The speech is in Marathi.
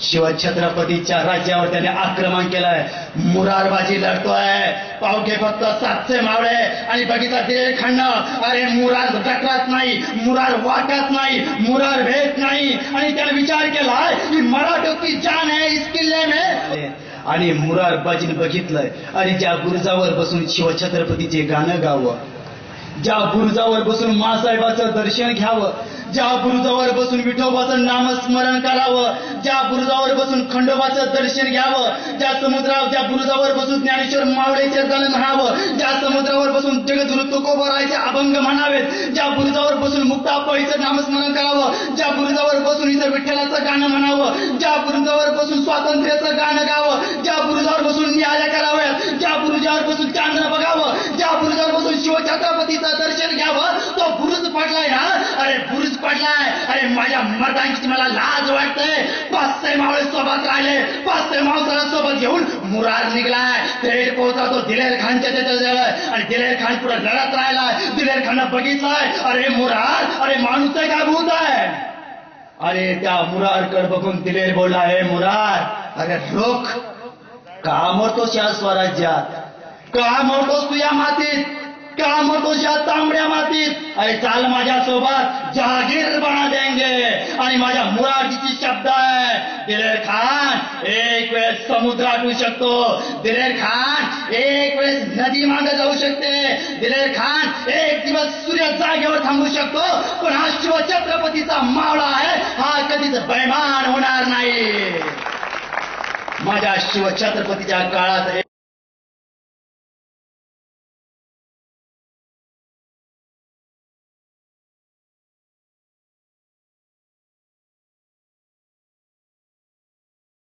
शिवछत्रपतीच्या राज्यावर त्याने आक्रमण केलंय, मुरारबाजी लढतोय. पावके फक्त 700 मावळे आणि बघितला दिलेर खाणं. अरे मुरार जत्रात नाही, मुरार वाटत नाही, मुरार भेट नाही. आणि त्याने विचार केलाय की मराठों की जान है इस किल्ले में. आणि मुरार बाजीने बघितलंय आणि ज्या बुरुजावर बसून शिवछत्रपतीचे गाणं गावं, ज्या बुरुजावर बसून मासाहेबाचं दर्शन घ्यावं, ज्या बुरुजावर बसून विठोबाचं नामस्मरण करावं, ज्या बुरुजावर बसून खंडोबाचं दर्शन घ्यावं, ज्या बुरुजावर बसून ज्ञानेश्वर मावळेचे गाणं म्हणावं, ज्या समुद्रावर बसून जगद्गुरु तुकोबारायचे अभंग म्हणावेत, ज्या बुरुजावर बसून मुक्ताबाईचं नामस्मरण करावं, ज्या बुरुजावर बसून इथं विठ्ठलाचं गाणं म्हणावं, ज्या बुरुजावर बसून स्वातंत्र्याचं गाणं गावं, ज्या बुरुजावर बसून न्याया कराव्यात, ज्या बुरुजावर बसून चांदणं बघावं, ज्या बुरुजावर बसून शिवछत्रपतीचं दर्शन घ्यावं, तो बुरुज पडलाय ना. अरे बुरुज पडलाय. अरे माझ्या मर्दांची मला लाज वाटते. 500 मावळे सोबत राहिले, 500 मावसाला सोबत घेऊन मुरार निघलाय. थेट पोहोचला तो दिलेर खानच्या तिथे आणि दिलेर खान पुढे लढत राहिलाय. दिलेर खाननं बघितलाय, अरे मुरार, अरे माणूस आहे का भूत आहे. अरे त्या मुरारकडे बघून दिलेर बोलला, हे मुरार, अरे रोख, का मरतोस या स्वराज्यात, का मरतोस तू या मातीत, का मरतोस या तांबड्या मातीत. अरे चाल माझ्या सोबत, जहागीर बना देंगे. आणि माझ्या मुरारजीची शब्द आहे, दिलेर खान एक वेळ समुद्र आटू शकतो, दिलेर खान एक वेळेस नदी मागे जाऊ शकते, दिलेर खान एक दिवस सूर्य जागेवर थांबू शकतो. पण हा शिवछत्रपतीचा मावळा आहे, हा कधीच बैमान होणार नाही. माझ्या शिवछत्रपतीच्या काळात